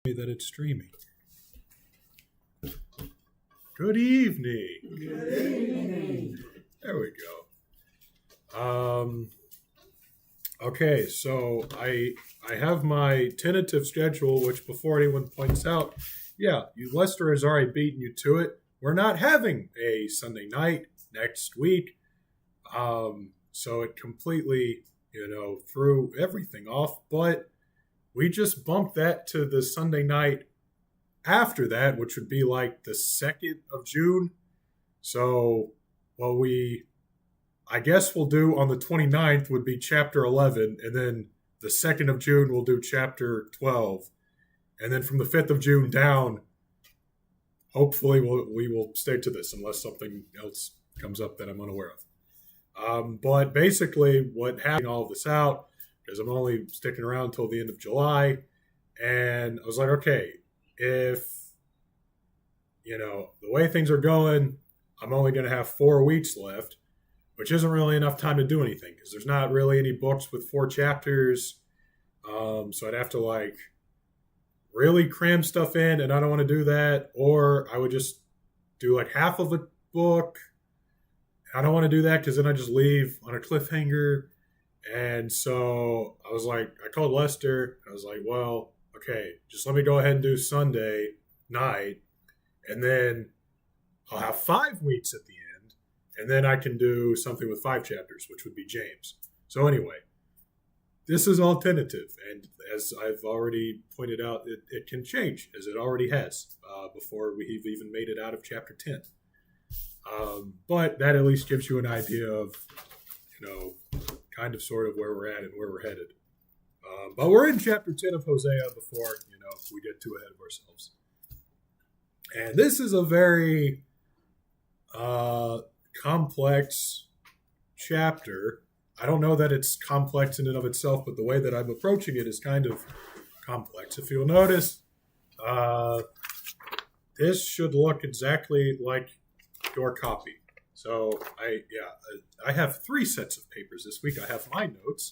That it's streaming. Good evening. Good evening. There we go. Okay, so I have my tentative schedule, which before anyone points out, Lester has already beaten you to it. We're not having a Sunday night next week. So it completely, threw everything off, but we just bumped that to the Sunday night after that, which would be like the 2nd of June. So I guess we'll do on the 29th would be chapter 11, and then the 2nd of June we'll do chapter 12. And then from the 5th of June down, hopefully we will stay to this unless something else comes up that I'm unaware of. But basically what happened all of this out, because I'm only sticking around until the end of July. And I was like, okay, if, the way things are going, I'm only going to have 4 weeks left, which isn't really enough time to do anything because there's not really any books with 4 chapters. So I'd have to really cram stuff in, and I don't want to do that. Or I would just do half of a book. I don't want to do that because then I just leave on a cliffhanger. And so I was like, I called Lester. I was like, well, okay, just let me go ahead and do Sunday night. And then I'll have 5 weeks at the end. And then I can do something with 5 chapters, which would be James. So anyway, this is all tentative. And as I've already pointed out, it can change, as it already has, before we've even made it out of chapter 10. But that at least gives you an idea of, kind of sort of where we're at and where we're headed. But we're in chapter 10 of Hosea before, we get too ahead of ourselves. And this is a very complex chapter. I don't know that it's complex in and of itself, but the way that I'm approaching it is kind of complex. If you'll notice, this should look exactly like your copy. So I have 3 sets of papers this week. I have my notes.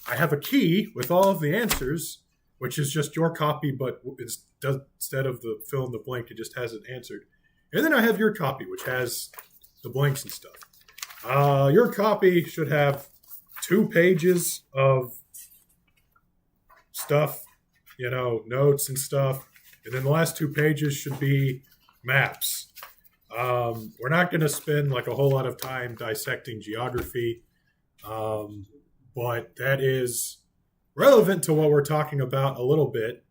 I have a key with all of the answers, which is just your copy, but instead of the fill in the blank, it just has it answered. And then I have your copy, which has the blanks and stuff. Your copy should have 2 pages of stuff, notes and stuff. And then the last 2 pages should be maps. We're not going to spend a whole lot of time dissecting geography, but that is relevant to what we're talking about a little bit.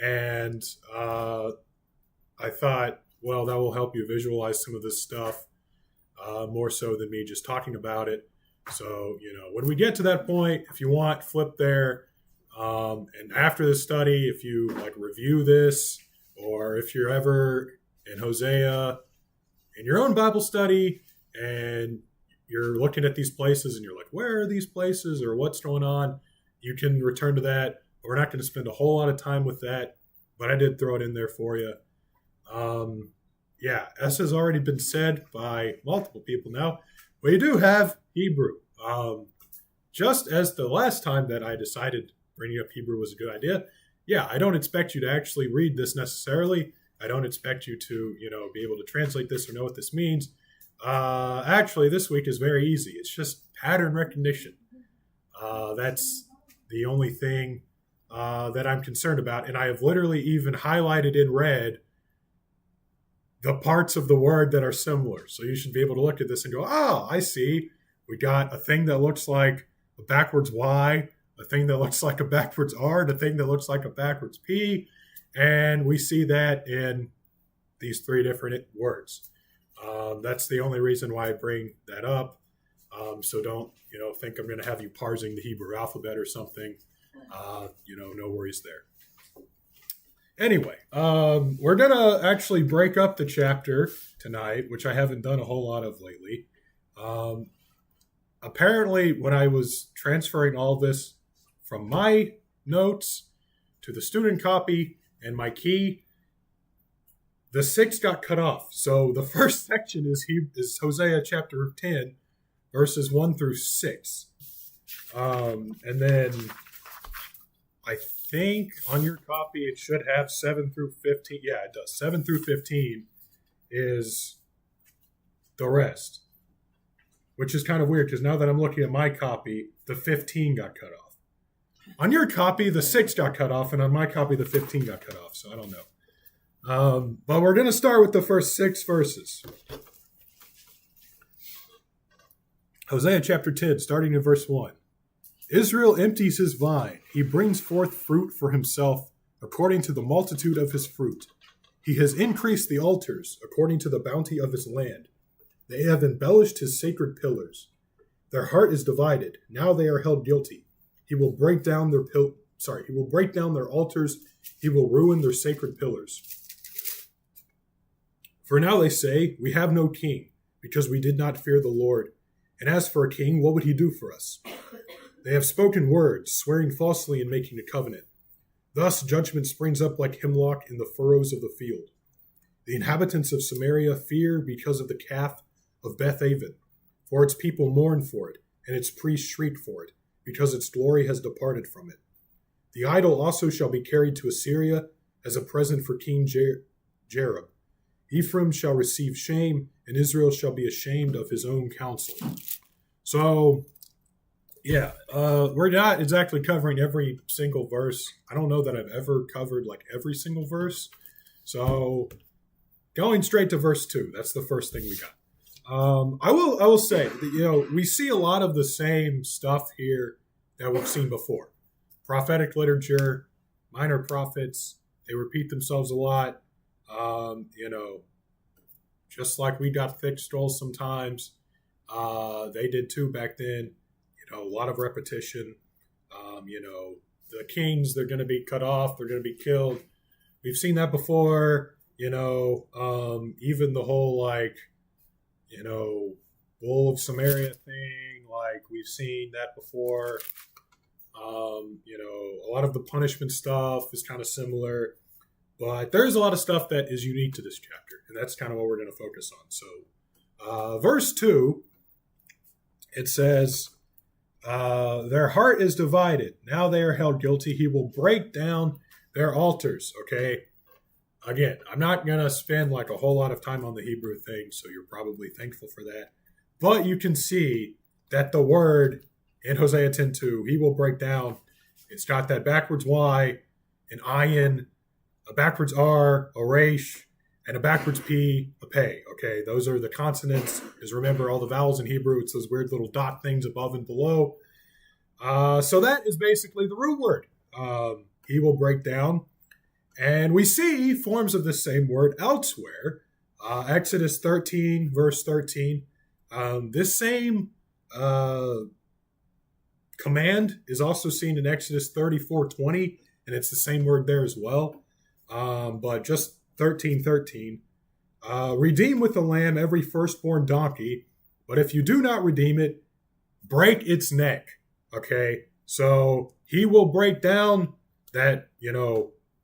And I thought, well, that will help you visualize some of this stuff more so than me just talking about it. So, when we get to that point, if you want, flip there. And after the study, if you review this, or if you're ever in Hosea in your own Bible study and you're looking at these places and you're like, where are these places or what's going on? You can return to that. We're not going to spend a whole lot of time with that, but I did throw it in there for you. As has already been said by multiple people now, we do have Hebrew. Just as the last time that I decided bringing up Hebrew was a good idea, I don't expect you to actually read this necessarily. I don't expect you to, be able to translate this or know what this means. Actually, this week is very easy. It's just pattern recognition. That's the only thing that I'm concerned about. And I have literally even highlighted in red the parts of the word that are similar. So you should be able to look at this and go, I see. We got a thing that looks like a backwards Y, a thing that looks like a backwards R, and a thing that looks like a backwards P. And we see that in these 3 different words. That's the only reason why I bring that up. So don't, think I'm going to have you parsing the Hebrew alphabet or something. No worries there. Anyway, we're going to actually break up the chapter tonight, which I haven't done a whole lot of lately. Apparently, when I was transferring all this from my notes to the student copy and my key, the 6 got cut off. So the first section is Hosea chapter 10, verses 1 through 6. And then I think on your copy it should have 7 through 15. Yeah, it does. 7 through 15 is the rest, which is kind of weird because now that I'm looking at my copy, the 15 got cut off. On your copy, the 6 got cut off, and on my copy, the 15 got cut off, so I don't know. But we're going to start with the first 6 verses. Hosea chapter 10, starting in verse 1. Israel empties his vine. He brings forth fruit for himself according to the multitude of his fruit. He has increased the altars according to the bounty of his land. They have embellished his sacred pillars. Their heart is divided. Now they are held guilty. He will break down their he will break down their altars. He will ruin their sacred pillars. For now they say, we have no king, because we did not fear the Lord. And as for a king, what would he do for us? They have spoken words, swearing falsely and making a covenant. Thus judgment springs up like hemlock in the furrows of the field. The inhabitants of Samaria fear because of the calf of Beth-aven, for its people mourn for it, and its priests shriek for it, because its glory has departed from it. The idol also shall be carried to Assyria as a present for King Jareb. Ephraim shall receive shame, and Israel shall be ashamed of his own counsel. So, yeah, we're not exactly covering every single verse. I don't know that I've ever covered like every single verse. So, going straight to verse 2, that's the first thing we got. I will say that, we see a lot of the same stuff here that we've seen before. Prophetic literature, minor prophets, they repeat themselves a lot. Just like we got thick scrolls sometimes, they did too back then. A lot of repetition. The kings, they're going to be cut off, they're going to be killed. We've seen that before. Even the whole bull of Samaria thing, we've seen that before. A lot of the punishment stuff is kind of similar, but there's a lot of stuff that is unique to this chapter, and that's kind of what we're going to focus on. So, verse 2, it says, their heart is divided. Now they are held guilty. He will break down their altars. Okay. Again, I'm not going to spend a whole lot of time on the Hebrew thing, so you're probably thankful for that. But you can see that the word in Hosea 10:2, he will break down. It's got that backwards Y, an ayin, a backwards R, a resh, and a backwards P, a pei. Okay, those are the consonants. Because remember, all the vowels in Hebrew, it's those weird little dot things above and below. So that is basically the root word. He will break down. And we see forms of the same word elsewhere. Exodus 13, verse 13. This same command is also seen in Exodus 34:20, and it's the same word there as well. But just 13:13. Redeem with the lamb every firstborn donkey, but if you do not redeem it, break its neck. Okay, so he will break down that,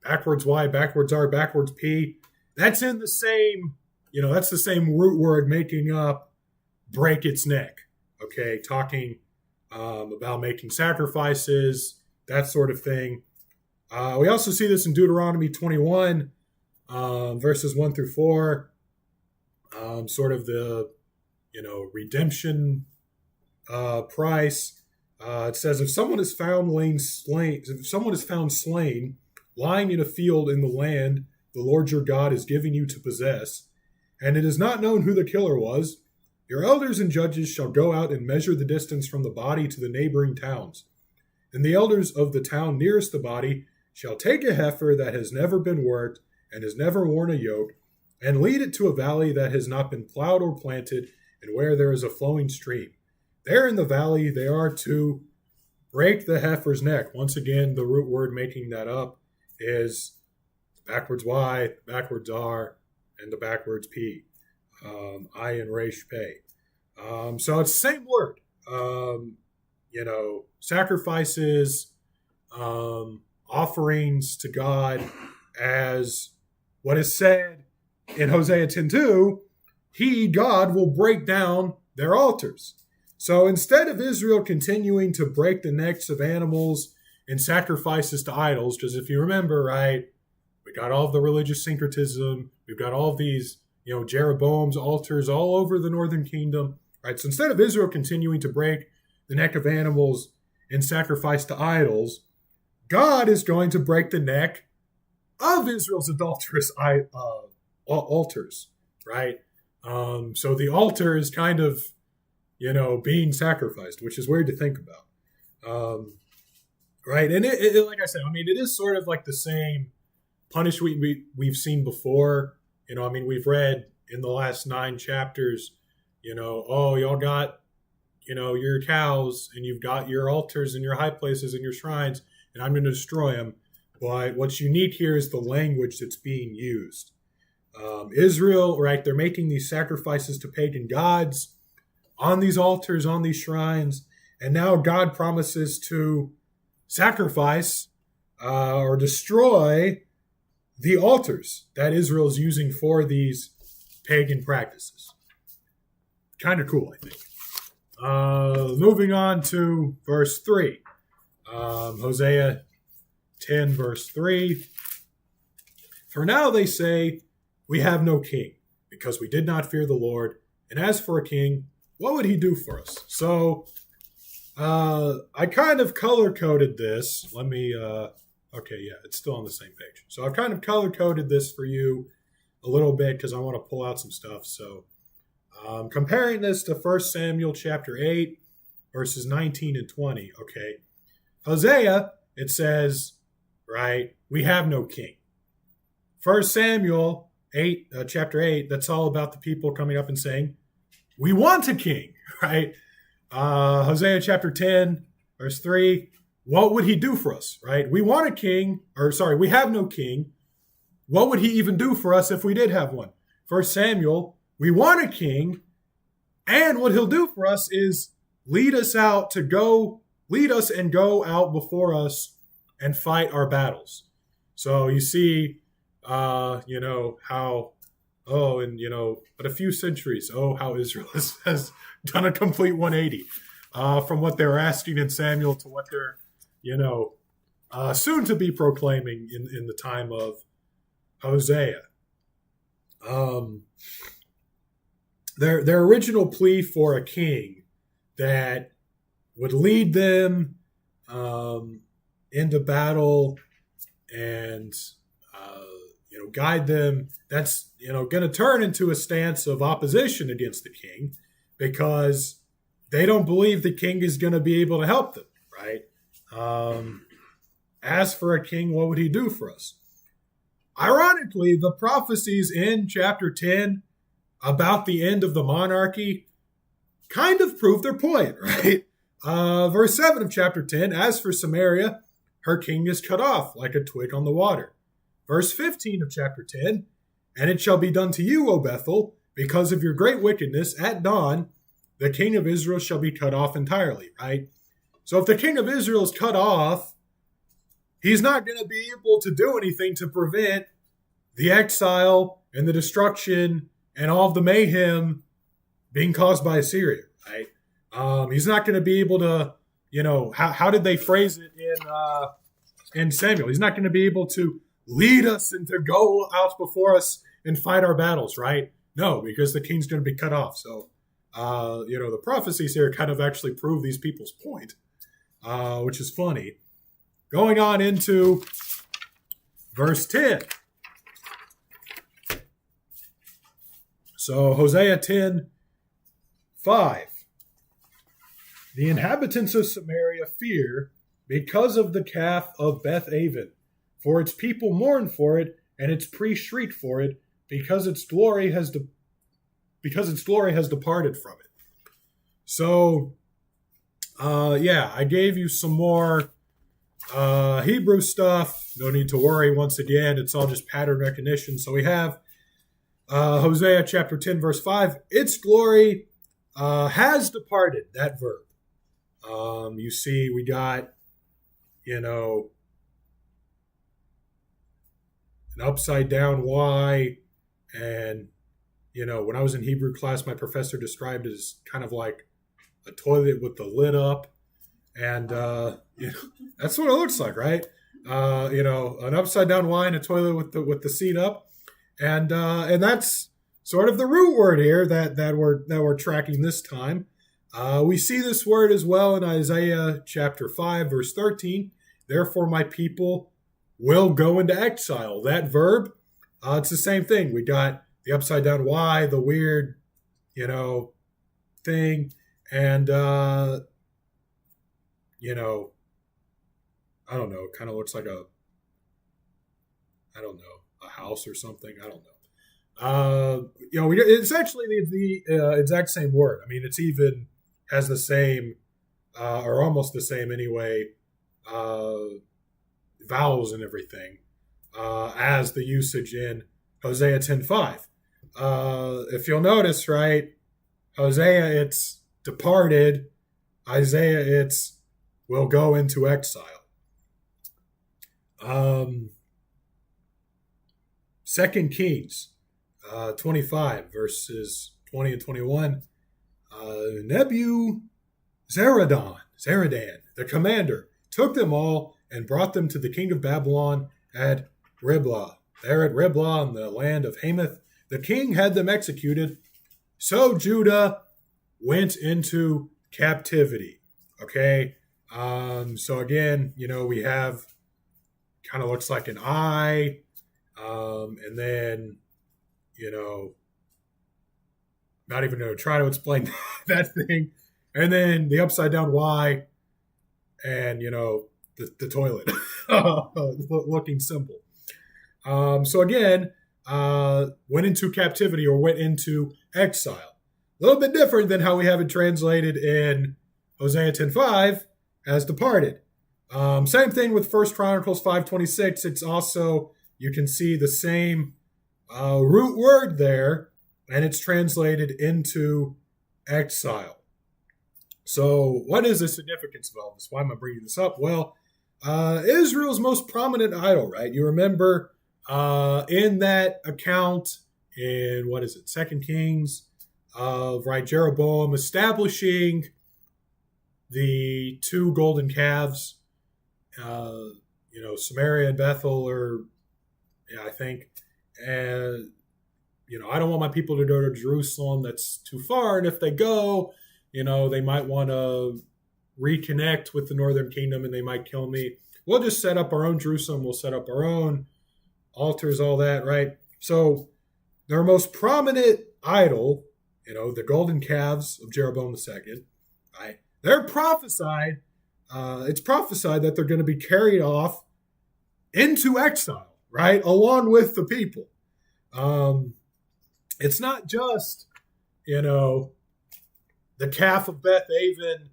backwards Y, backwards R, backwards P. That's in the same, that's the same root word making up break its neck. Okay, talking about making sacrifices, that sort of thing. We also see this in Deuteronomy 21, verses 1 through 4. Sort of the, redemption price. It says, if someone is found slain, lying in a field in the land the Lord your God is giving you to possess, and it is not known who the killer was, your elders and judges shall go out and measure the distance from the body to the neighboring towns. And the elders of the town nearest the body shall take a heifer that has never been worked and has never worn a yoke, and lead it to a valley that has not been plowed or planted, and where there is a flowing stream. There in the valley they are to break the heifer's neck. Once again, the root word making that up is backwards Y, backwards R, and the backwards P. Ayin, resh, pei. So it's the same word. Sacrifices, offerings to God, as what is said in Hosea 10:2, God, will break down their altars. So instead of Israel continuing to break the necks of animals in sacrifices to idols. Because if you remember, right, we got all of the religious syncretism. We've got all of these, Jeroboam's altars all over the northern kingdom. Right. So instead of Israel continuing to break the neck of animals in sacrifice to idols, God is going to break the neck of Israel's adulterous altars. Right. So the altar is kind of, being sacrificed, which is weird to think about. Right. And it, like I said, it is sort of like the same punishment we've seen before. We've read in the last 9 chapters, y'all got, your cows and you've got your altars and your high places and your shrines, and I'm going to destroy them. But what's unique here is the language that's being used. Israel, right, they're making these sacrifices to pagan gods on these altars, on these shrines, and now God promises to sacrifice or destroy the altars that Israel is using for these pagan practices. Kind of cool, I think. Moving on to verse 3. Hosea 10, verse 3. For now they say, we have no king, because we did not fear the Lord. And as for a king, what would he do for us? So, I kind of color-coded this. Let me, okay, yeah, it's still on the same page. So I've kind of color-coded this for you a little bit because I want to pull out some stuff. So, comparing this to 1 Samuel chapter 8, verses 19 and 20, okay. Hosea, it says, right, we have no king. 1 Samuel 8, chapter 8, that's all about the people coming up and saying, we want a king, right? Hosea chapter 10, verse 3, what would he do for us, right? We want a king, we have no king. What would he even do for us if we did have one? 1 Samuel, we want a king, and what he'll do for us is lead us and go out before us and fight our battles. So you see, how, but a few centuries, how Israel has done a complete 180 from what they were asking in Samuel to what they're, soon to be proclaiming in the time of Hosea. Their original plea for a king that would lead them into battle and guide them, that's going to turn into a stance of opposition against the king because they don't believe the king is going to be able to help them, right? As for a king, what would he do for us? Ironically, the prophecies in chapter 10 about the end of the monarchy kind of prove their point, right? Verse 7 of chapter 10, as for Samaria, her king is cut off like a twig on the water. Verse 15 of chapter 10, and it shall be done to you, O Bethel, because of your great wickedness, at dawn, the king of Israel shall be cut off entirely, right? So if the king of Israel is cut off, he's not going to be able to do anything to prevent the exile and the destruction and all of the mayhem being caused by Assyria, right? He's not going to be able to, how did they phrase it in Samuel? He's not going to be able to lead us and to go out before us and fight our battles, right? No, because the king's going to be cut off. So, the prophecies here kind of actually prove these people's point, which is funny. Going on into verse 10. So Hosea 10, 5. The inhabitants of Samaria fear because of the calf of Beth-aven, for its people mourn for it, and its priests shriek for it, because its glory has departed from it. So, I gave you some more Hebrew stuff. No need to worry. Once again, it's all just pattern recognition. So we have Hosea chapter 10, verse 5. Its glory has departed, that verb. You see, we got, an upside down Y. And, when I was in Hebrew class, my professor described it as kind of like a toilet with the lid up. And that's what it looks like, right? An upside down Y in a toilet with the seat up, and that's sort of the root word here that we're tracking this time. We see this word as well in Isaiah chapter 5, verse 13. Therefore, my people will go into exile. That verb, it's the same thing. We got the upside down Y, the weird, thing, and I don't know. It kind of looks like a house or something. I don't know. It's actually the exact same word. I mean, it's even has the same, or almost the same anyway, vowels and everything, as the usage in Hosea 10:5. If you'll notice, right, Hosea, it's departed. Isaiah, it's will go into exile. 2 Kings 25, verses 20 and 21. Zeradan, the commander, took them all and brought them to the king of Babylon at Riblah. There at Riblah in the land of Hamath, the king had them executed. So Judah went into captivity. Okay. So again, we have kind of looks like an I, and then, not even going to try to explain that thing. And then the upside down Y and, the toilet looking simple. So again, went into captivity or went into exile. A little bit different than how we have it translated in Hosea 10:5 as departed. Same thing with 1 Chronicles 5:26. It's also, you can see the same root word there, and it's translated into exile. So what is the significance of all this? Why am I bringing this up? Well, Israel's most prominent idol, right? You remember in that account in, 2 Kings, of Jeroboam establishing the two golden calves, Samaria and Bethel, I think. And, I don't want my people to go to Jerusalem. That's too far. And if they go, they might want to reconnect with the northern kingdom and they might kill me. We'll just set up our own Jerusalem. We'll set up our own altars, all that, right? So their most prominent idol, the golden calves of Jeroboam II, right? They're prophesied, it's prophesied that they're going to be carried off into exile, right? Along with the people. It's not just, the calf of Beth Aven,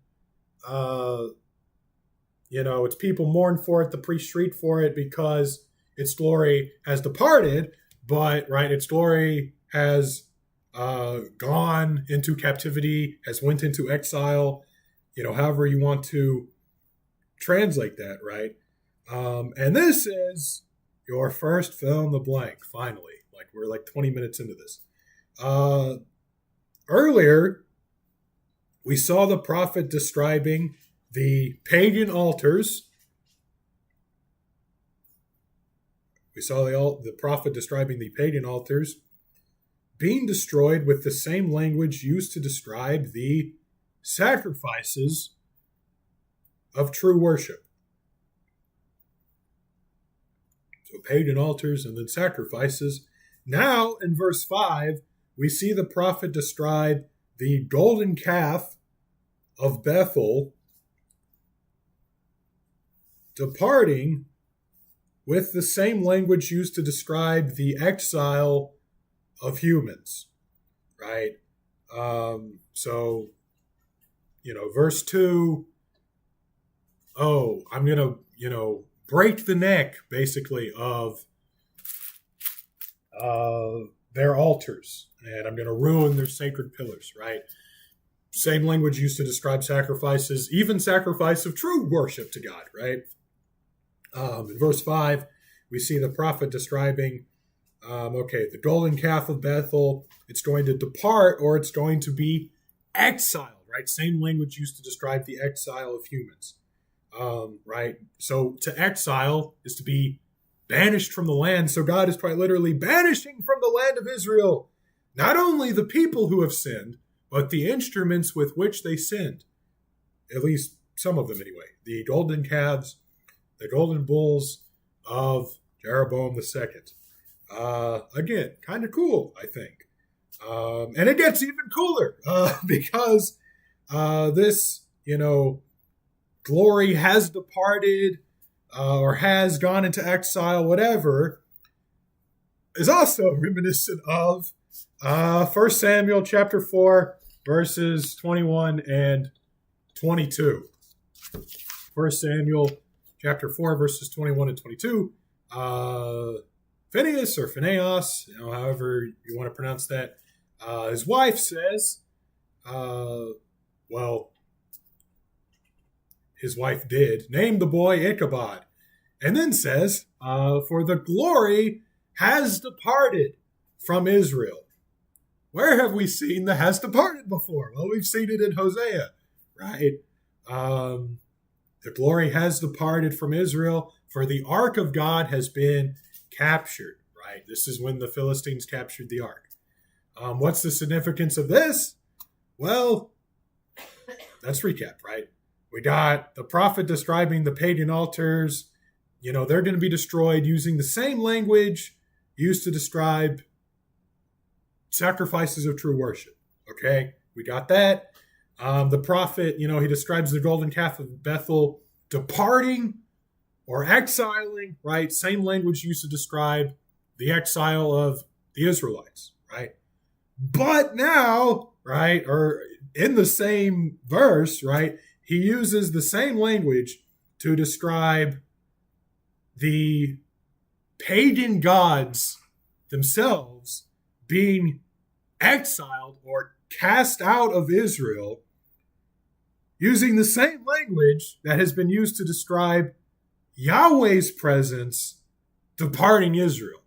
its people mourn for it, the priests shriek for it because its glory has departed, but, right, its glory has gone into captivity, has went into exile, however you want to translate that, right? And this is your first fill in the blank, finally. Like, we're like 20 minutes into this. Earlier, we saw the prophet describing the pagan altars. We saw the prophet describing the pagan altars being destroyed with the same language used to describe the sacrifices of true worship. So pagan altars and then sacrifices. Now, in verse 5, we see the prophet describe the golden calf of Bethel departing with the same language used to describe the exile of humans, right? So, verse 2, I'm going to, break the neck, basically, of their altars, and I'm going to ruin their sacred pillars, right? Same language used to describe sacrifices, even sacrifice of true worship to God, right? In verse 5, we see the prophet describing, the golden calf of Bethel, it's going to depart or it's going to be exiled, right? Same language used to describe the exile of humans, right? So to exile is to be banished from the land. So God is quite literally banishing from the land of Israel not only the people who have sinned, but the instruments with which they sinned. At least some of them anyway. The golden calves, the golden bulls of Jeroboam II. Again, kind of cool, I think. And it gets even cooler because this, glory has departed or has gone into exile, whatever, is also reminiscent of 1 Samuel chapter 4, verses 21 and 22. 1 Samuel chapter 4, verses 21 and 22. Phineas or Phineas, however you want to pronounce that, his wife says, his wife did, name the boy Ichabod, and then says, for the glory has departed from Israel. Where have we seen the has departed before? Well, we've seen it in Hosea, right? The glory has departed from Israel, for the ark of God has been captured, right? This is when the Philistines captured the ark. What's the significance of this? Well, let's recap, right? We got the prophet describing the pagan altars. They're going to be destroyed using the same language used to describe sacrifices of true worship. Okay, we got that. The prophet, he describes the golden calf of Bethel departing or exiling, right? Same language used to describe the exile of the Israelites, right? But now, right, or in the same verse, right, he uses the same language to describe the pagan gods themselves being exiled or cast out of Israel, using the same language that has been used to describe Yahweh's presence departing Israel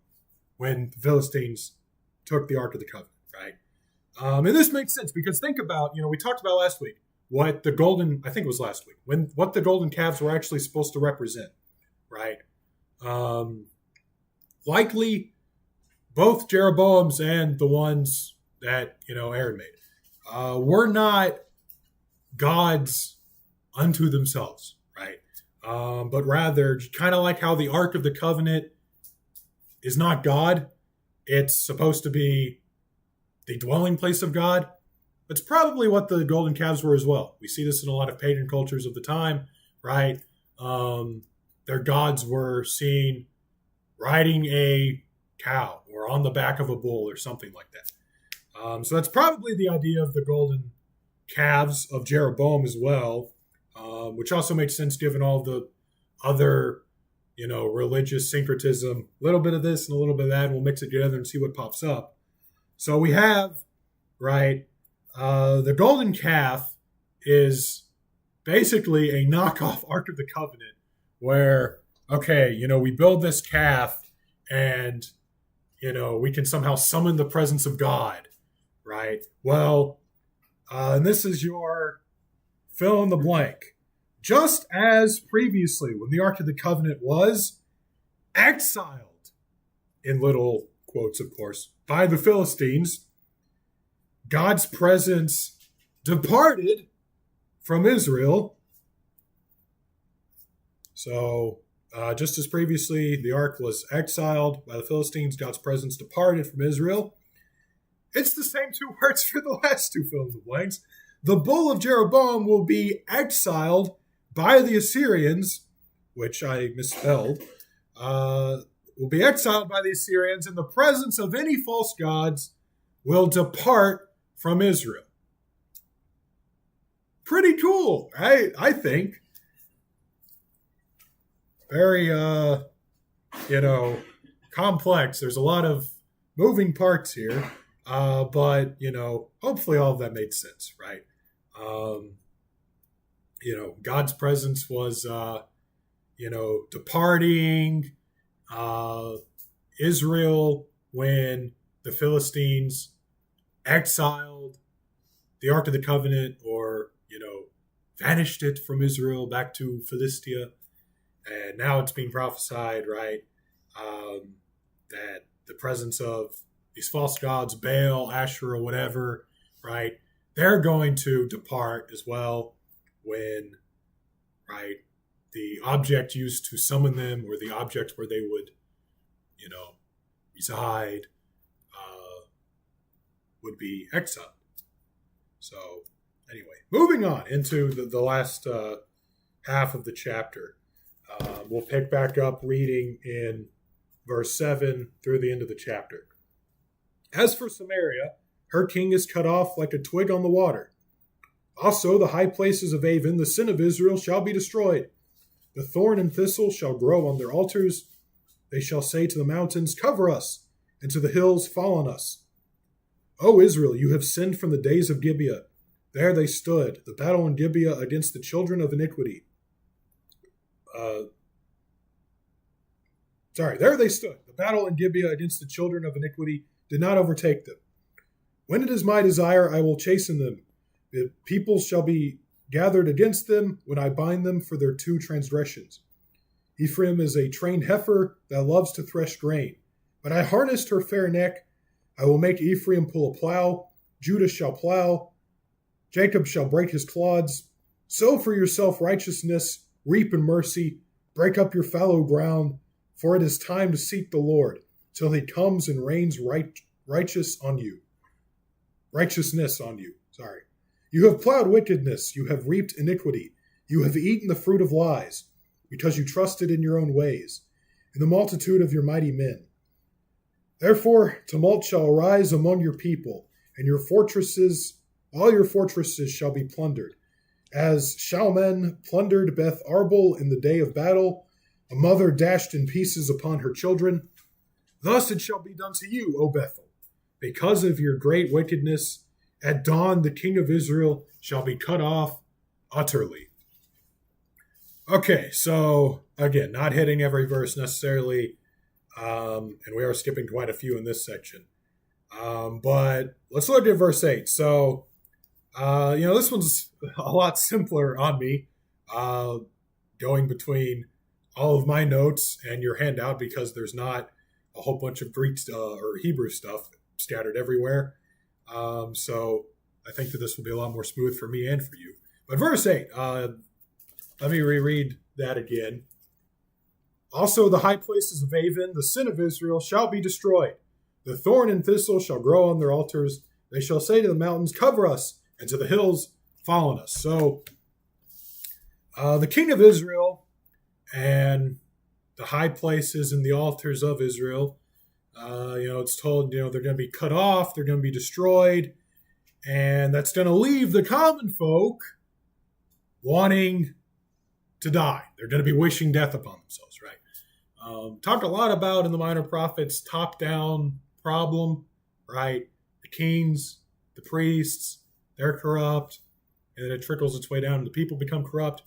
when the Philistines took the Ark of the Covenant, right? And this makes sense because think about, we talked about last week what the golden, I think it was last week, what the golden calves were actually supposed to represent, right? Likely both Jeroboam's and the ones that, Aaron made, were not gods unto themselves, right? But rather, kind of like how the Ark of the Covenant is not God, it's supposed to be the dwelling place of God. It's probably what the golden calves were as well. We see this in a lot of pagan cultures of the time, right? Their gods were seen riding a cow or on the back of a bull or something like that. So that's probably the idea of the golden calves of Jeroboam as well, which also makes sense given all the other, religious syncretism. A little bit of this and a little bit of that, and we'll mix it together and see what pops up. So we have, right, the golden calf is basically a knockoff Ark of the Covenant where, okay, we build this calf and, we can somehow summon the presence of God, right? Well, and this is your fill in the blank. Just as previously, when the Ark of the Covenant was exiled, in little quotes, of course, by the Philistines, God's presence departed from Israel. So, just as previously the ark was exiled by the Philistines, God's presence departed from Israel. It's the same two words for the last two fill in the blanks. The bull of Jeroboam will be exiled by the Assyrians, which I misspelled, will be exiled by the Assyrians, and the presence of any false gods will depart from Israel. Pretty cool, right? I think. Very, complex. There's a lot of moving parts here, but, hopefully all of that made sense, right? God's presence was, departing Israel when the Philistines exiled the Ark of the Covenant, or, vanished it from Israel back to Philistia. And now it's being prophesied, right, that the presence of these false gods, Baal, Asherah, whatever, right, they're going to depart as well when, right, the object used to summon them, or the object where they would, reside, would be exiled. So, anyway, moving on into the last half of the chapter. We'll pick back up reading in verse 7 through the end of the chapter. As for Samaria, her king is cut off like a twig on the water. Also, the high places of Avon, the sin of Israel, shall be destroyed. The thorn and thistle shall grow on their altars. They shall say to the mountains, cover us, and to the hills, fall on us. O Israel, you have sinned from the days of Gibeah. There they stood, the battle in Gibeah against the children of iniquity. There they stood. The battle in Gibeah against the children of iniquity did not overtake them. When it is my desire, I will chasten them. The people shall be gathered against them when I bind them for their two transgressions. Ephraim is a trained heifer that loves to thresh grain. But I harnessed her fair neck. I will make Ephraim pull a plow. Judah shall plow. Jacob shall break his clods. Sow for yourself righteousness. Reap in mercy. Break up your fallow ground. For it is time to seek the Lord, till he comes and rains righteousness on you. You have plowed wickedness. You have reaped iniquity. You have eaten the fruit of lies, because you trusted in your own ways, in the multitude of your mighty men. Therefore, tumult shall arise among your people, and all your fortresses shall be plundered. As Shalman plundered Beth Arbel in the day of battle, a mother dashed in pieces upon her children. Thus it shall be done to you, O Bethel, because of your great wickedness. At dawn the king of Israel shall be cut off utterly. Okay, so again, not hitting every verse necessarily, and we are skipping quite a few in this section. But let's look at verse 8. So, this one's a lot simpler on me, going between all of my notes and your handout, because there's not a whole bunch of Greek or Hebrew stuff scattered everywhere. So I think that this will be a lot more smooth for me and for you. But verse 8, let me reread that again. Also the high places of Avon, the sin of Israel, shall be destroyed. The thorn and thistle shall grow on their altars. They shall say to the mountains, cover us, and to the hills, fall on us. So the king of Israel and the high places and the altars of Israel, it's told, they're going to be cut off, they're going to be destroyed, and that's going to leave the common folk wanting to die. They're going to be wishing death upon themselves, right? Talked a lot about in the Minor Prophets, top-down problem, right? The kings, the priests, they're corrupt, and then it trickles its way down, and the people become corrupt.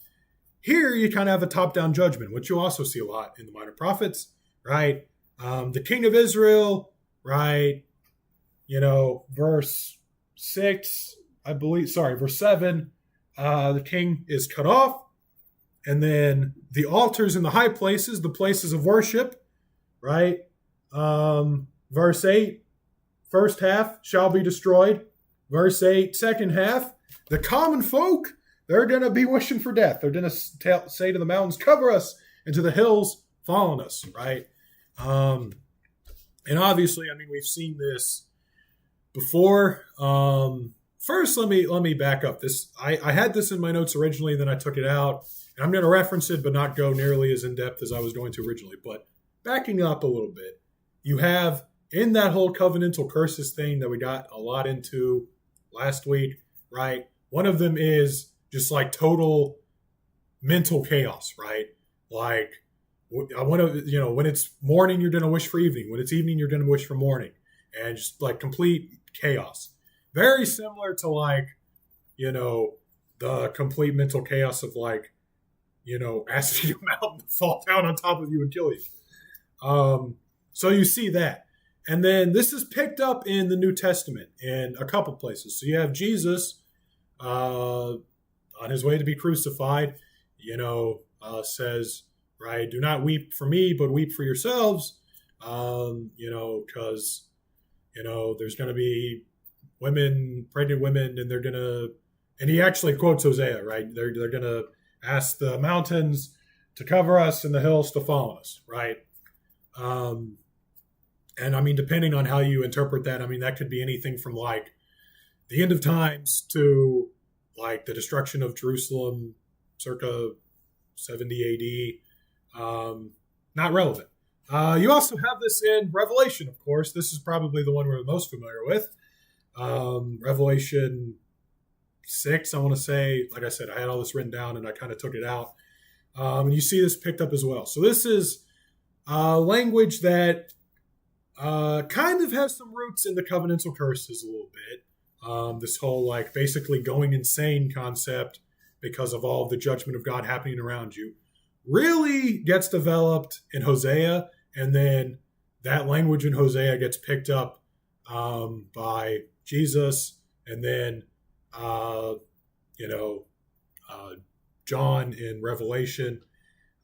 Here, you kind of have a top-down judgment, which you also see a lot in the Minor Prophets, right? The king of Israel, right? Verse 6, verse 7, the king is cut off. And then the altars in the high places, the places of worship, right? Verse 8, first half shall be destroyed. Verse 8, second half, the common folk, they're going to be wishing for death. They're going to say to the mountains, cover us, and to the hills, fall on us, right? And obviously, we've seen this before. First, let me back up. This I had this in my notes originally, then I took it out. And I'm going to reference it, but not go nearly as in-depth as I was going to originally. But backing up a little bit, you have in that whole covenantal curses thing that we got a lot into last week, right? One of them is just like total mental chaos, right? Like, I want to, when it's morning, you're going to wish for evening. When it's evening, you're going to wish for morning. And just like complete chaos. Very similar to like, the complete mental chaos of like, asking a mountain to fall down on top of you and kill you. So you see that. And then this is picked up in the New Testament in a couple places. So you have Jesus on his way to be crucified, says, right, do not weep for me, but weep for yourselves, because, there's going to be pregnant women, and they're going to, and he actually quotes Hosea, right? They're going to ask the mountains to cover us and the hills to follow us, right? And I mean, depending on how you interpret that, I mean, that could be anything from like the end of times to like the destruction of Jerusalem circa 70 AD. Not relevant. You also have this in Revelation, of course. This is probably the one we're most familiar with. Revelation 6, I want to say. Like I said, I had all this written down and I kind of took it out. And you see this picked up as well. So this is language that kind of has some roots in the covenantal curses a little bit. This whole like basically going insane concept because of all of the judgment of God happening around you really gets developed in Hosea, and then that language in Hosea gets picked up by Jesus, and then John in Revelation.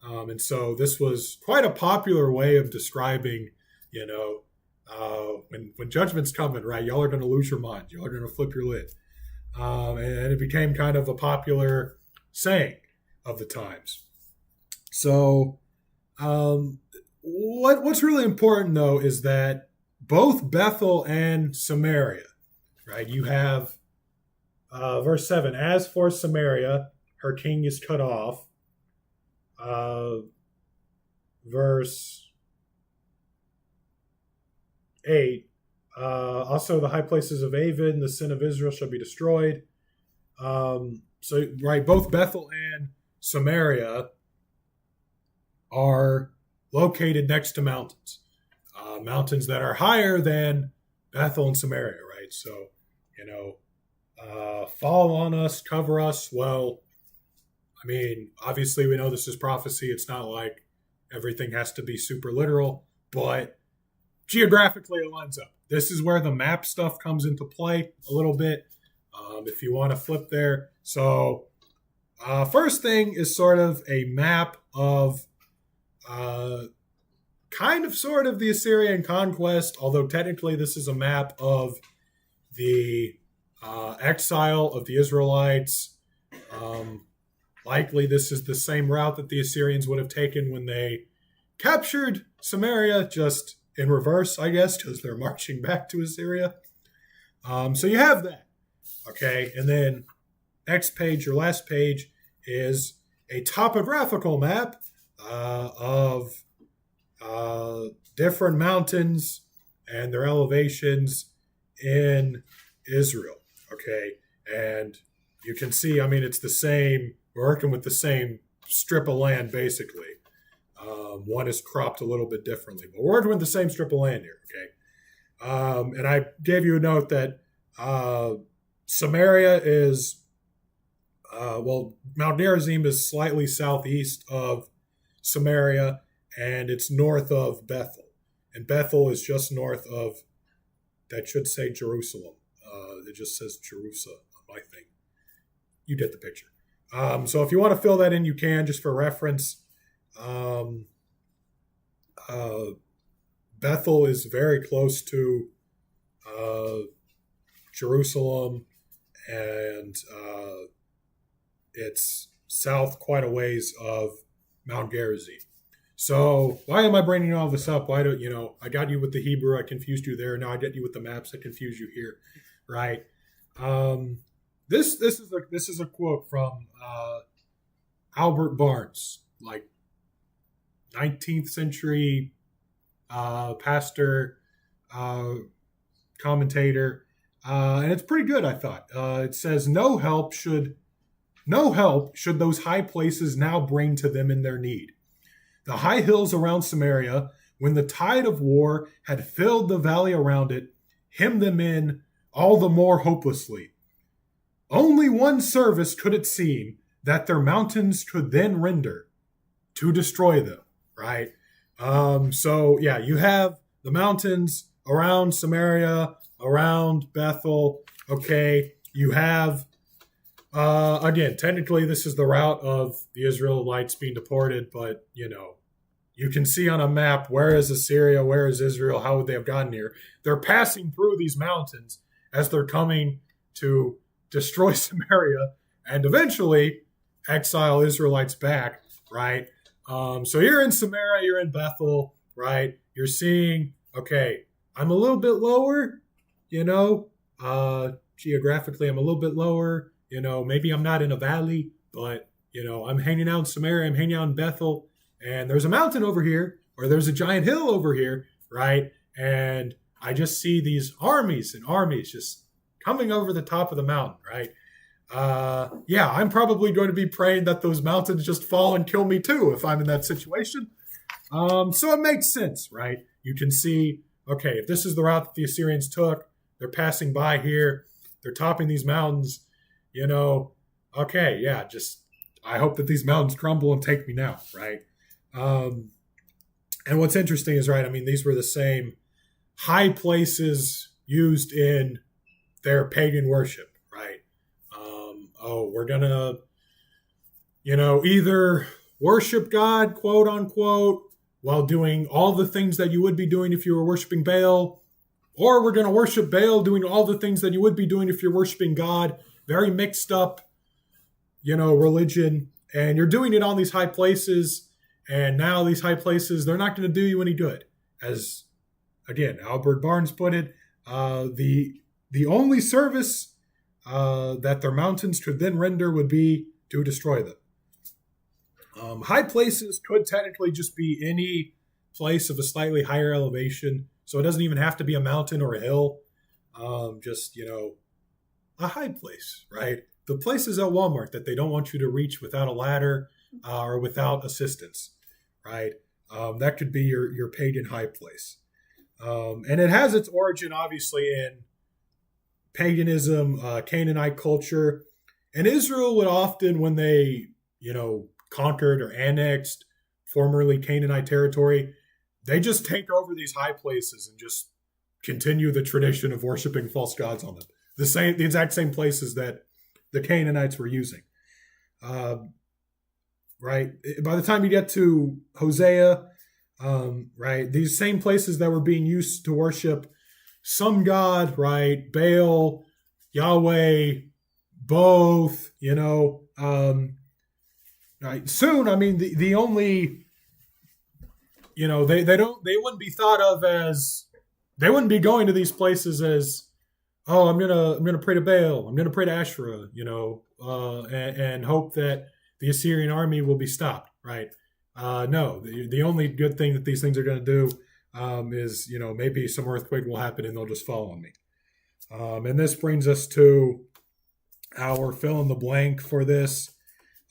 And so this was quite a popular way of describing, when judgment's coming, right? Y'all are going to lose your mind. Y'all are going to flip your lid. And it became kind of a popular saying of the times. So what's really important, though, is that both Bethel and Samaria, right? You have verse 7, as for Samaria, her king is cut off. Verse 8, also the high places of Aven, the sin of Israel shall be destroyed. So, right, both Bethel and Samaria are located next to mountains. Mountains that are higher than Bethel and Samaria, right? So, fall on us, cover us. Well, I mean, obviously we know this is prophecy. It's not like everything has to be super literal, but geographically it lines up. This is where the map stuff comes into play a little bit, if you want to flip there. So first thing is sort of a map of kind of sort of the Assyrian conquest, although technically this is a map of the exile of the Israelites. Likely this is the same route that the Assyrians would have taken when they captured Samaria, just in reverse, I guess, because they're marching back to Assyria. So you have that. Okay, and then next page, your last page, is a topographical map of different mountains and their elevations in Israel. Okay, and you can see, I mean, it's the same, we're working with the same strip of land, basically. One is cropped a little bit differently, but we're working with the same strip of land here, okay? And I gave you a note that Samaria is, Mount Gerizim is slightly southeast of Samaria, and it's north of Bethel. And Bethel is just north of, that should say Jerusalem. It just says Jerusalem on my thing. You get the picture. So if you want to fill that in, you can, just for reference. Bethel is very close to Jerusalem, and it's south quite a ways of Mount Gerizim. So why am I bringing all this up? Why don't I got you with the Hebrew, I confused you there. Now I get you with the maps, I confuse you here, right? This is a quote from Albert Barnes, like 19th century pastor, commentator, and it's pretty good, I thought. It says, no help should those high places now bring to them in their need. The high hills around Samaria, when the tide of war had filled the valley around it, hemmed them in all the more hopelessly. Only one service could it seem that their mountains could then render, to destroy them, right? So yeah, you have the mountains around Samaria, around Bethel. Okay, you have, again, technically this is the route of the Israelites being deported, but, you can see on a map where is Assyria, where is Israel, how would they have gotten here. They're passing through these mountains as they're coming to destroy Samaria and eventually exile Israelites back, right? So you're in Samaria, you're in Bethel, right? You're seeing, okay, I'm a little bit lower, geographically, I'm a little bit lower, maybe I'm not in a valley, but, I'm hanging out in Samaria, I'm hanging out in Bethel, and there's a mountain over here, or there's a giant hill over here, right? And I just see these armies and armies just coming over the top of the mountain, right? Yeah, I'm probably going to be praying that those mountains just fall and kill me too if I'm in that situation. So it makes sense, right? You can see, okay, if this is the route that the Assyrians took, they're passing by here, they're topping these mountains, okay, yeah, just I hope that these mountains crumble and take me now, right? And what's interesting is, right, I mean, these were the same high places used in their pagan worship, right? We're going to, either worship God, quote unquote, while doing all the things that you would be doing if you were worshiping Baal, or we're going to worship Baal doing all the things that you would be doing if you're worshiping God. Very mixed up, religion. And you're doing it on these high places. And now these high places, they're not going to do you any good. As, again, Albert Barnes put it, the only service that their mountains could then render would be to destroy them. High places could technically just be any place of a slightly higher elevation. So it doesn't even have to be a mountain or a hill. Just, a high place, right? The places at Walmart that they don't want you to reach without a ladder or without assistance, right? That could be your pagan high place. And it has its origin, obviously, in paganism, Canaanite culture. And Israel would often, when they, conquered or annexed formerly Canaanite territory, they just take over these high places and just continue the tradition of worshiping false gods on them. The exact same places that the Canaanites were using. Right? By the time you get to Hosea, right, these same places that were being used to worship some god, right, Baal, Yahweh, both, right, soon, I mean, the only, they wouldn't be thought of as, they wouldn't be going to these places as, oh, I'm gonna pray to Baal, I'm gonna pray to Asherah, and hope that the Assyrian army will be stopped, right? No, the only good thing that these things are going to do is, maybe some earthquake will happen and they'll just fall on me. And this brings us to our fill in the blank for this.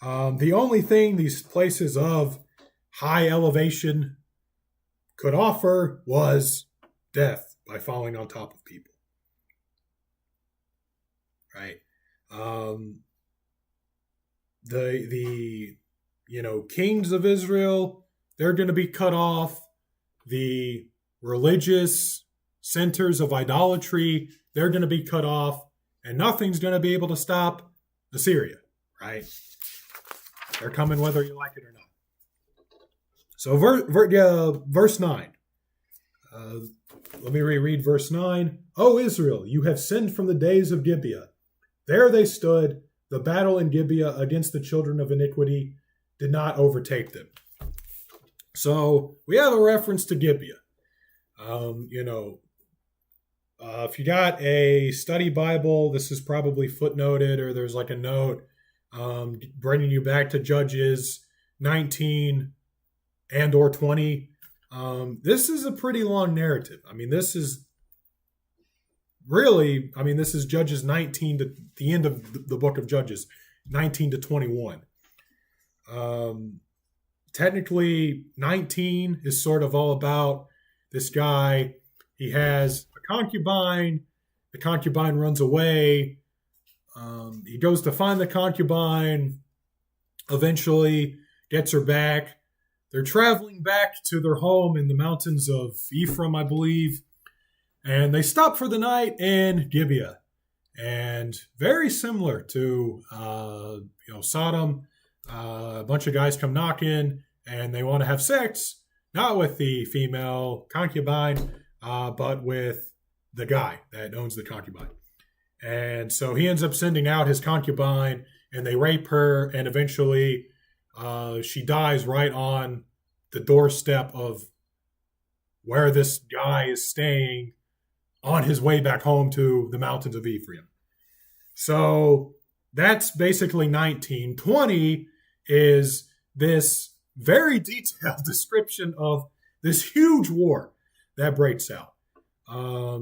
The only thing these places of high elevation could offer was death by falling on top of people. Right? The kings of Israel, they're going to be cut off. The religious centers of idolatry, they're going to be cut off, and nothing's going to be able to stop Assyria, right? They're coming whether you like it or not. So verse 9. Let me reread verse 9. O Israel, you have sinned from the days of Gibeah. There they stood. The battle in Gibeah against the children of iniquity did not overtake them. So we have a reference to Gibeah. If you got a study Bible, this is probably footnoted, or there's like a note bringing you back to Judges 19 and or 20. This is a pretty long narrative. I mean, this is Judges 19 to the end of the book of Judges, 19 to 21. Technically, 19 is sort of all about this guy. He has a concubine. The concubine runs away. He goes to find the concubine, eventually gets her back. They're traveling back to their home in the mountains of Ephraim, I believe. And they stop for the night in Gibeah. And very similar to Sodom, a bunch of guys come knocking and they want to have sex, not with the female concubine, but with the guy that owns the concubine. And so he ends up sending out his concubine, and they rape her, and eventually she dies right on the doorstep of where this guy is staying on his way back home to the mountains of Ephraim. So that's basically 19. 20 is this very detailed description of this huge war that breaks out.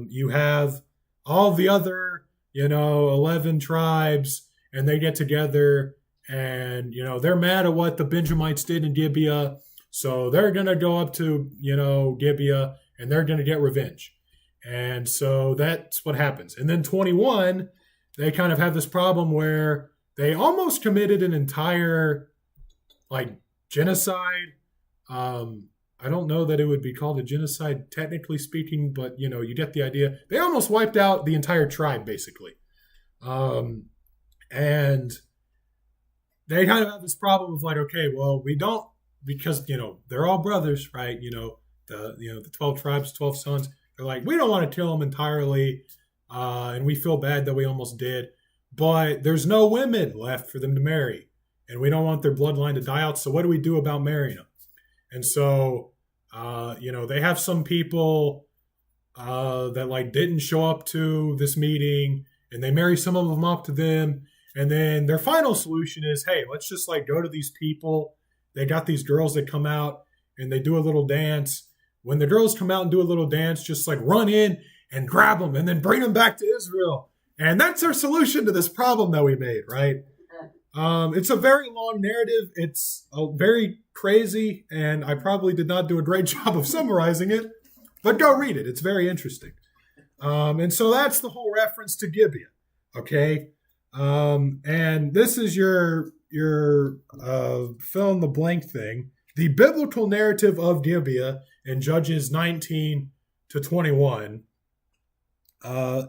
You have all the other, 11 tribes, and they get together, and, they're mad at what the Benjamites did in Gibeah. So they're going to go up to, Gibeah, and they're going to get revenge. And so that's what happens. And then 21, they kind of have this problem where they almost committed an entire, genocide. I don't know that it would be called a genocide, technically speaking, but, you get the idea. They almost wiped out the entire tribe, basically. And they kind of have this problem of okay, well, we don't, because, they're all brothers, right? The 12 tribes, 12 sons. They're like, we don't want to kill them entirely, and we feel bad that we almost did, but there's no women left for them to marry, and we don't want their bloodline to die out, so what do we do about marrying them? And so, they have some people that didn't show up to this meeting, and they marry some of them up to them, and then their final solution is, hey, let's just go to these people. They got these girls that come out, and they do a little dance. When the girls come out and do a little dance, just run in and grab them and then bring them back to Israel. And that's our solution to this problem that we made, right? It's a very long narrative. It's very crazy, and I probably did not do a great job of summarizing it, but go read it. It's very interesting. And so that's the whole reference to Gibeah, okay? And this is your fill in the blank thing. The biblical narrative of Gibeah in Judges 19 to 21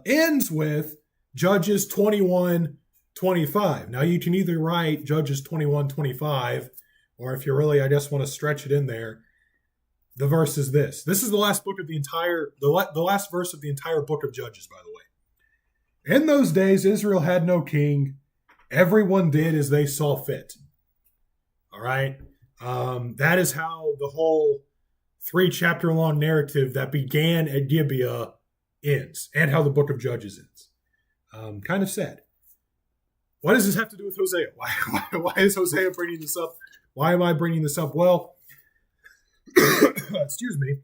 ends with Judges 21:25. Now you can either write Judges 21:25, or if you really, I guess, want to stretch it in there, the verse is this. This is the last book of the last verse of the entire book of Judges, by the way. In those days, Israel had no king. Everyone did as they saw fit. All right. That is how the whole 3-chapter long narrative that began at Gibeah ends, and how the book of Judges ends. Kind of sad. What does this have to do with Hosea? Why is Hosea bringing this up? Why am I bringing this up? Well, excuse me.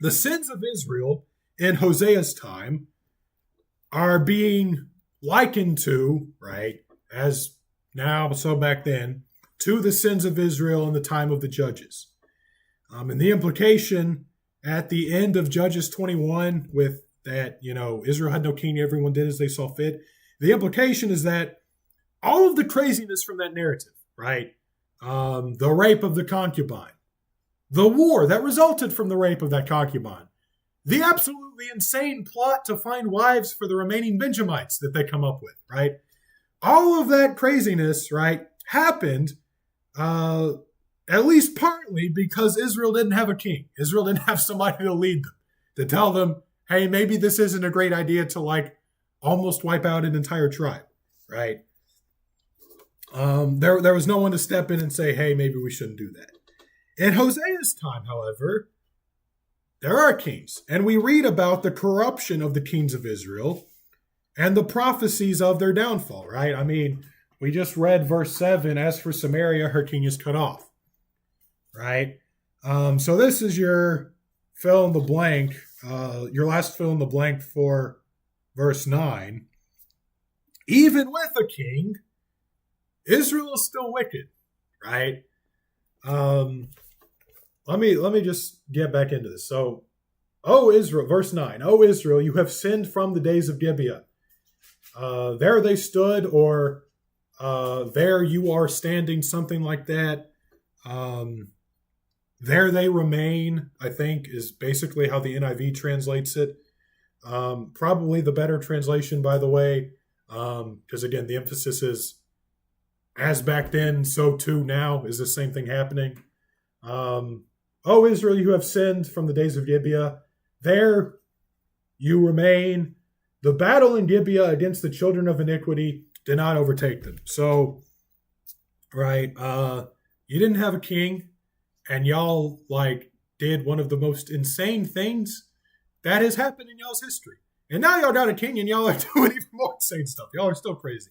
The sins of Israel in Hosea's time are being likened to, right, as now, so back then, to the sins of Israel in the time of the Judges. And the implication at the end of Judges 21 with that, Israel had no king, everyone did as they saw fit. The implication is that all of the craziness from that narrative, right? The rape of the concubine, the war that resulted from the rape of that concubine, the absolutely insane plot to find wives for the remaining Benjamites that they come up with, right? All of that craziness, right, happened at least partly because Israel didn't have a king. Israel didn't have somebody to lead them, to tell them, hey, maybe this isn't a great idea to almost wipe out an entire tribe, right? There was no one to step in and say, hey, maybe we shouldn't do that. In Hosea's time, however, there are kings, and we read about the corruption of the kings of Israel and the prophecies of their downfall, right? I mean, we just read verse 7, as for Samaria, her king is cut off, right? So this is your fill in the blank, your last fill in the blank for verse 9. Even with a king, Israel is still wicked, right? Let me just get back into this. So, O Israel, verse 9, O Israel, you have sinned from the days of Gibeah. There they stood, or there you are standing, something like that. There they remain, I think, is basically how the NIV translates it. Probably the better translation, by the way, because again, the emphasis is as back then, so too now is the same thing happening. O Israel, you have sinned from the days of Gibeah. There you remain. The battle in Gibeah against the children of iniquity did not overtake them. So, right, you didn't have a king, and y'all like did one of the most insane things that has happened in y'all's history. And now y'all got a king, and y'all are doing even more insane stuff. Y'all are still crazy.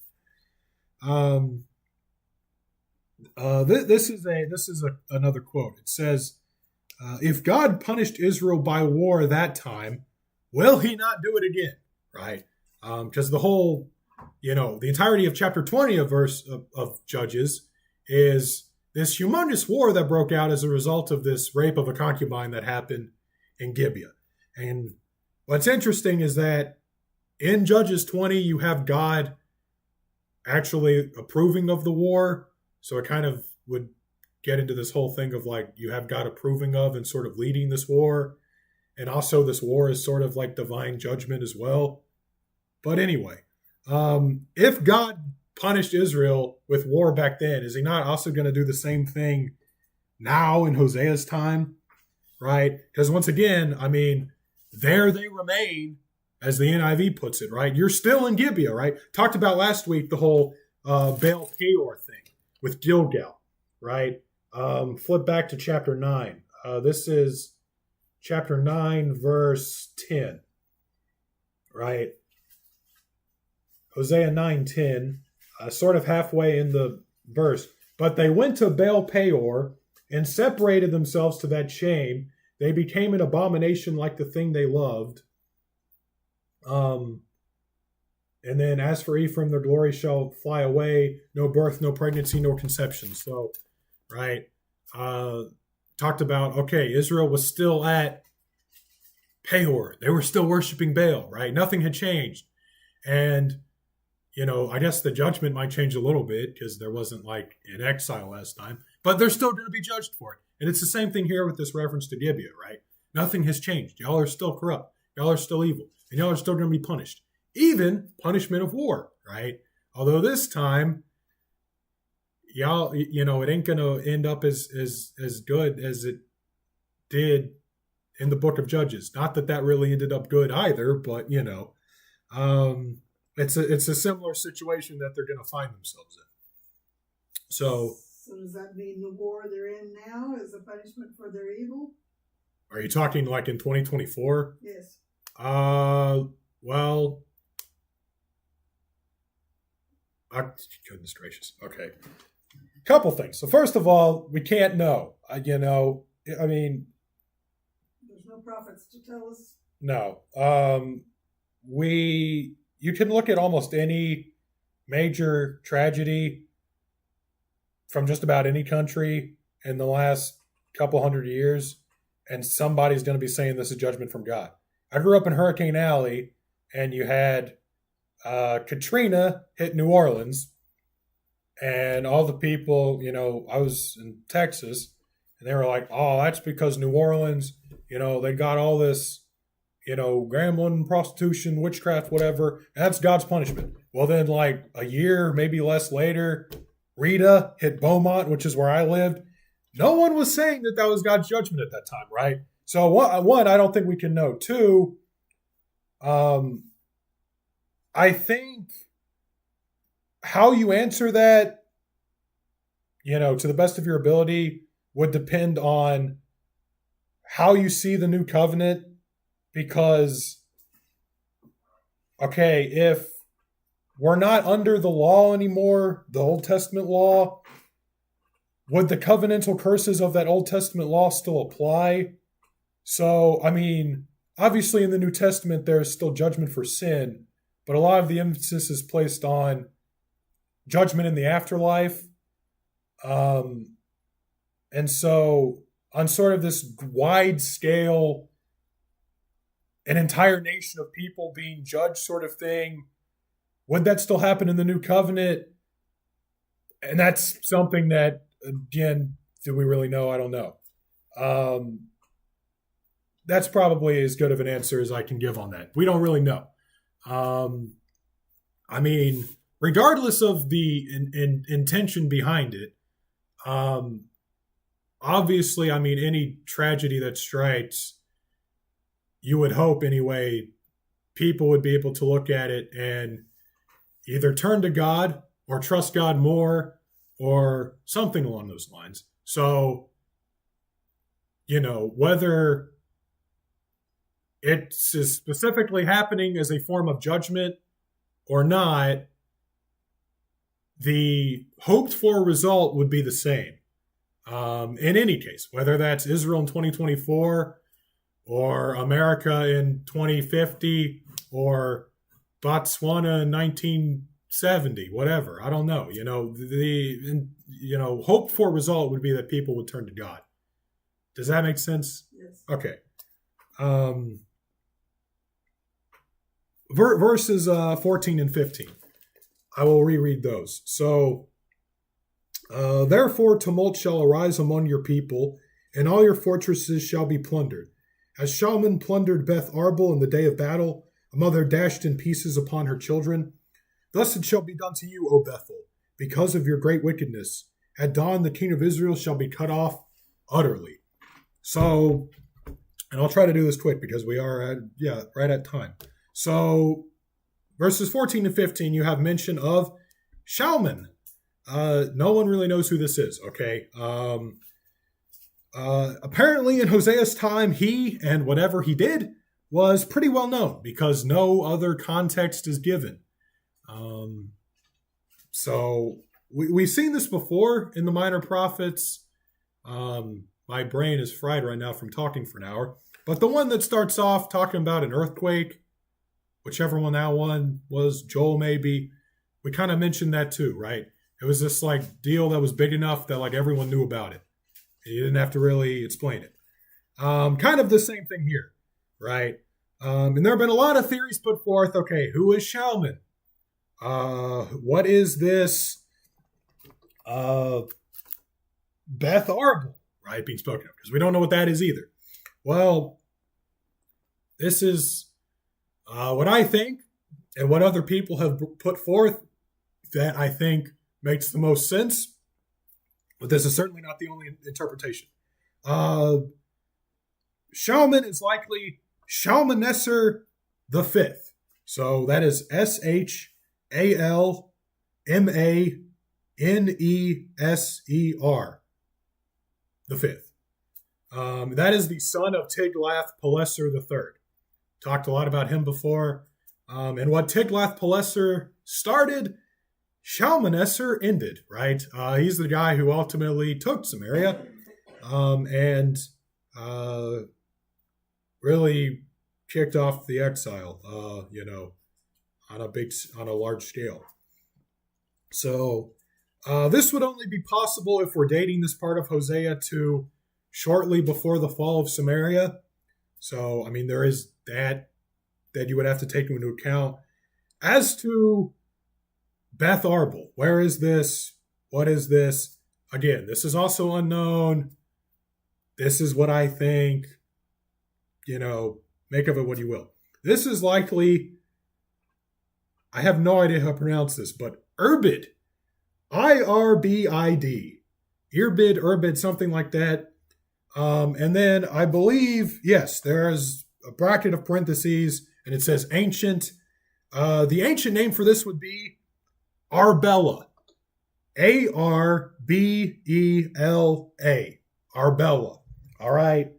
This is another quote. It says, "If God punished Israel by war that time, will He not do it again?" Right? Because the whole, the entirety of chapter 20 of Judges is this humongous war that broke out as a result of this rape of a concubine that happened in Gibeah. And what's interesting is that in Judges 20, you have God actually approving of the war. So it kind of would get into this whole thing of like you have God approving of and sort of leading this war. And also this war is sort of like divine judgment as well. But anyway, if God punished Israel with war back then, is He not also going to do the same thing now in Hosea's time? Right? Because once again, I mean, there they remain, as the NIV puts it, right? You're still in Gibeah, right? Talked about last week the whole Baal Peor thing with Gilgal, right? Flip back to chapter 9. This is chapter 9, verse 10, right? Hosea 9:10, sort of halfway in the verse. "But they went to Baal Peor and separated themselves to that shame. They became an abomination like the thing they loved. And then, as for Ephraim, their glory shall fly away. No birth, no pregnancy, no conception." So, right, talked about, okay, Israel was still at Peor. They were still worshiping Baal, right? Nothing had changed. And, I guess the judgment might change a little bit because there wasn't like an exile last time, but they're still going to be judged for it. And it's the same thing here with this reference to Gibeah, right? Nothing has changed. Y'all are still corrupt. Y'all are still evil. And y'all are still going to be punished. Even punishment of war, right? Although this time, y'all, it ain't going to end up as good as it did in the book of Judges. Not that that really ended up good either, but, it's a similar situation that they're going to find themselves in. So does that mean the war they're in now is a punishment for their evil? Are you talking like in 2024? Yes. Well, goodness gracious. Okay. Couple things. So first of all, we can't know. I mean, there's no prophets to tell us. No. You can look at almost any major tragedy from just about any country in the last couple hundred years, and somebody's going to be saying this is judgment from God. I grew up in Hurricane Alley, and you had Katrina hit New Orleans, and all the people, I was in Texas, and they were like, "Oh, that's because New Orleans, they got all this, gambling, prostitution, witchcraft, whatever. And that's God's punishment." Well, then, like a year, maybe less later, Rita hit Beaumont, which is where I lived. No one was saying that that was God's judgment at that time, right? So, one, I don't think we can know. Two, I think how you answer that, to the best of your ability, would depend on how you see the new covenant. Because, okay, if we're not under the law anymore, the Old Testament law, would the covenantal curses of that Old Testament law still apply? So, I mean, obviously in the New Testament, there's still judgment for sin, but a lot of the emphasis is placed on judgment in the afterlife. And so, on sort of this wide scale, an entire nation of people being judged sort of thing, would that still happen in the new covenant? And that's something that, again, do we really know? I don't know. that's probably as good of an answer as I can give on that. We don't really know. I mean, regardless of the intention behind it, um, obviously, I mean, any tragedy that strikes, you would hope anyway, people would be able to look at it and either turn to God or trust God more or something along those lines. So, whether it's specifically happening as a form of judgment or not, the hoped for result would be the same. In any case, whether that's Israel in 2024 or America in 2050 or Botswana in 1970, whatever, I don't know. Hoped for result would be that people would turn to God. Does that make sense? Yes. Okay. Verses 14 and 15. I will reread those. So, therefore tumult shall arise among your people, and all your fortresses shall be plundered. As Shalman plundered Beth Arbel in the day of battle, a mother dashed in pieces upon her children. Thus it shall be done to you, O Bethel, because of your great wickedness. At dawn the king of Israel shall be cut off utterly. So, and I'll try to do this quick because we are right at time. So, verses 14 and 15, you have mention of Shalman. No one really knows who this is, okay? Apparently in Hosea's time, he and whatever he did was pretty well known because no other context is given. So we've seen this before in the Minor Prophets. My brain is fried right now from talking for an hour. But the one that starts off talking about an earthquake, whichever one that one was, Joel maybe, we kind of mentioned that too, right? It was this deal that was big enough that everyone knew about it. You didn't have to really explain it. Kind of the same thing here, right? And there have been a lot of theories put forth. Okay, who is Shalman? What is this Beth Arbel, right, being spoken of? Because we don't know what that is either. Well, this is what I think and what other people have put forth that I think makes the most sense. But this is certainly not the only interpretation. Shalman is likely Shalmaneser the Fifth. So that is Shalmaneser the Fifth. That is the son of Tiglath-Pileser III. Talked a lot about him before. And what Tiglath-Pileser started, Shalmaneser ended, right? He's the guy who ultimately took Samaria and really kicked off the exile, on a large scale. So this would only be possible if we're dating this part of Hosea to shortly before the fall of Samaria. So, I mean, there is that you would have to take into account. As to Beth Arbel, where is this? What is this? Again, this is also unknown. This is what I think. Make of it what you will. This is likely, I have no idea how to pronounce this, but Irbid. Irbid. Irbid, something like that. And then I believe, yes, there is a bracket of parentheses, and it says ancient. The ancient name for this would be Arbela. Arbela. Arbela. All right.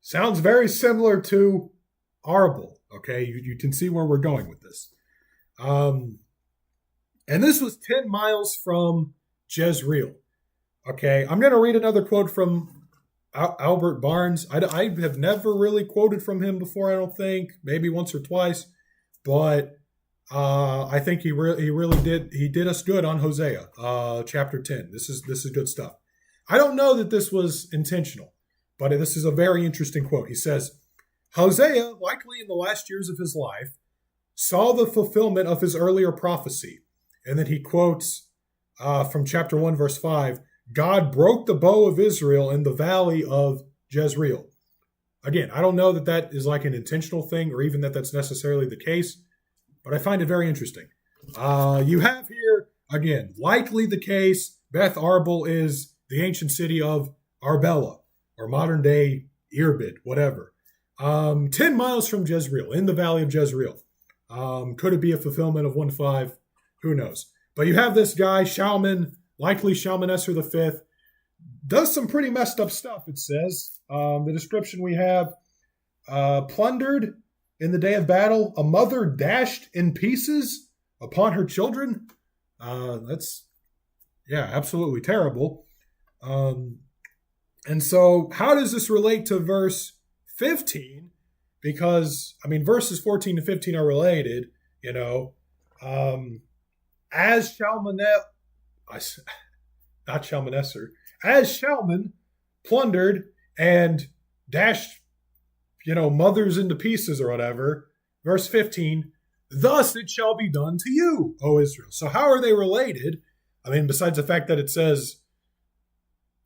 Sounds very similar to Arbel. Okay. You can see where we're going with this. And this was 10 miles from Jezreel. Okay. I'm going to read another quote from Albert Barnes. I have never really quoted from him before, I don't think. Maybe once or twice. But I think he really did. He did us good on Hosea, chapter 10. This is good stuff. I don't know that this was intentional, but this is a very interesting quote. He says, Hosea, likely in the last years of his life, saw the fulfillment of his earlier prophecy. And then he quotes from chapter 1, verse 5, God broke the bow of Israel in the valley of Jezreel. Again, I don't know that that is like an intentional thing or even that that's necessarily the case, but I find it very interesting. You have here, again, likely the case, Beth Arbel is the ancient city of Arbela, or modern day Irbid, whatever. 10 miles from Jezreel, in the valley of Jezreel. Could it be a fulfillment of 1:5? Who knows? But you have this guy, Shalman, likely Shalmaneser V, does some pretty messed up stuff, it says. The description we have, plundered in the day of battle, a mother dashed in pieces upon her children. That's, yeah, absolutely terrible. And so how does this relate to verse 15? Because, I mean, verses 14 to 15 are related, you know. As Shalman plundered and dashed, mothers into pieces or whatever. Verse 15, thus it shall be done to you, O Israel. So how are they related? I mean, besides the fact that it says,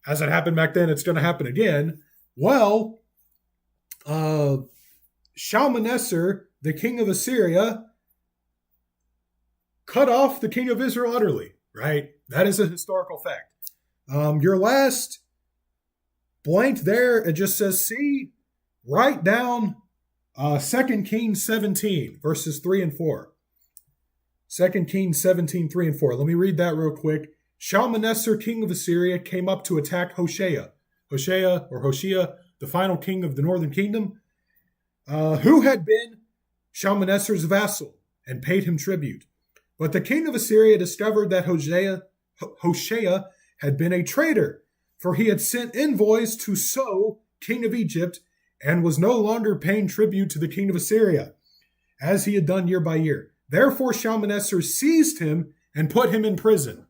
as it happened back then, it's going to happen again. Well, Shalmaneser, the king of Assyria, cut off the king of Israel utterly, right? That is a historical fact. Your last blank there, it just says, see, write down 2 Kings 17, verses 3 and 4. 2 Kings 17, 3 and 4. Let me read that real quick. Shalmaneser, king of Assyria, came up to attack Hosea, the final king of the northern kingdom, who had been Shalmaneser's vassal and paid him tribute. But the king of Assyria discovered that Hosea had been a traitor, for he had sent envoys to So, king of Egypt, and was no longer paying tribute to the king of Assyria, as he had done year by year. Therefore Shalmaneser seized him and put him in prison.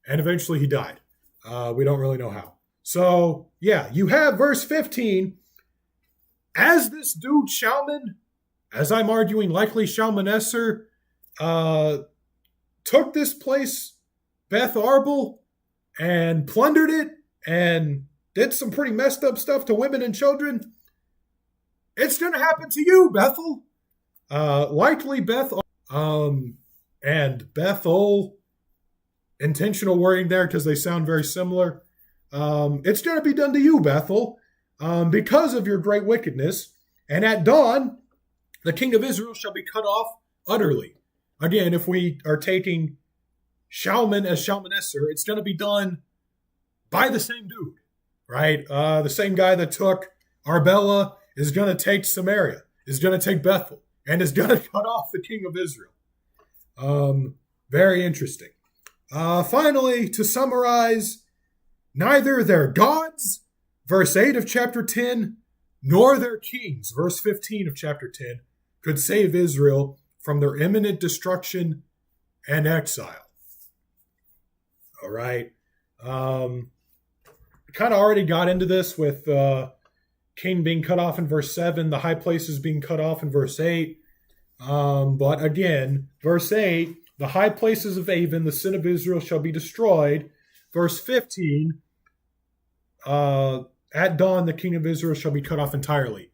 And eventually he died. We don't really know how. So, yeah, you have verse 15. As this dude Shalman, as I'm arguing, likely Shalmaneser, took this place, Beth Arbel, and plundered it and did some pretty messed up stuff to women and children, it's going to happen to you, Bethel. Likely Bethel, and Bethel, intentional wording there because they sound very similar. It's going to be done to you, Bethel, because of your great wickedness. And at dawn, the king of Israel shall be cut off utterly. Again, if we are taking Shalman as Shalmaneser, it's going to be done by the same dude, right? The same guy that took Arbela is going to take Samaria, is going to take Bethel, and is going to cut off the king of Israel. Very interesting. Finally, to summarize, neither their gods, verse 8 of chapter 10, nor their kings, verse 15 of chapter 10, could save Israel from their imminent destruction and exile. All right. Kind of already got into this with king being cut off in verse 7, the high places being cut off in verse 8. But again, verse 8, the high places of Avon, the sin of Israel, shall be destroyed. Verse 15, at dawn, the king of Israel shall be cut off entirely.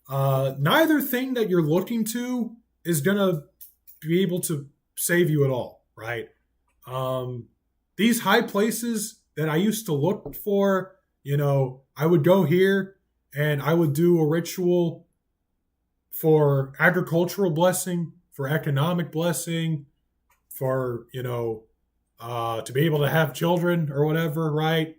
Neither thing that you're looking to is going to be able to save you at all, right? These high places that I used to look for, I would go here and I would do a ritual for agricultural blessing, for economic blessing, for, to be able to have children or whatever, right?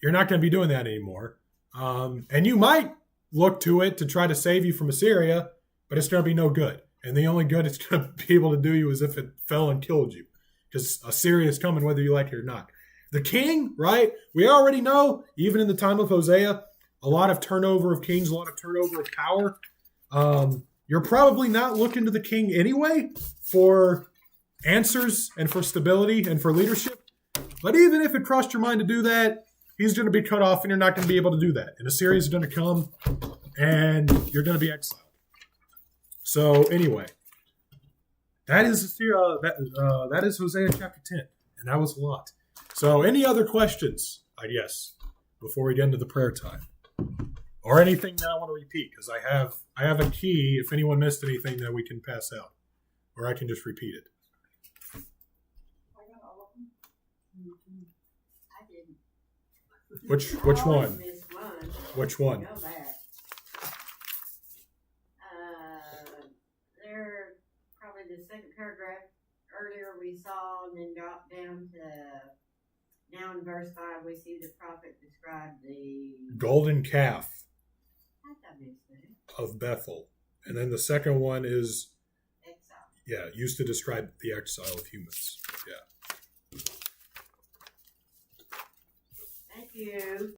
You're not going to be doing that anymore. And you might look to it to try to save you from Assyria, but it's going to be no good. And the only good it's going to be able to do you is if it fell and killed you, because Assyria is coming whether you like it or not. The king, right? We already know, even in the time of Hosea, a lot of turnover of kings, a lot of turnover of power. You're probably not looking to the king anyway for answers and for stability and for leadership. But even if it crossed your mind to do that, he's going to be cut off and you're not going to be able to do that. And Assyria is going to come and you're going to be exiled. So anyway, that is Hosea chapter 10. And that was a lot. So any other questions, I guess, before we get into the prayer time? or anything that I want to repeat, because I have a key. If anyone missed anything, that we can pass out, or I can just repeat it. I got all of them. I didn't. Which I always one? miss one. Which one? Know that. They're probably the second paragraph. Earlier we saw and then got down to now in verse 5 we see the prophet describe the Golden calf I thought I missed that. of Bethel, and then the second one is Exile. used to describe the exile of humans. Yeah. Thank you.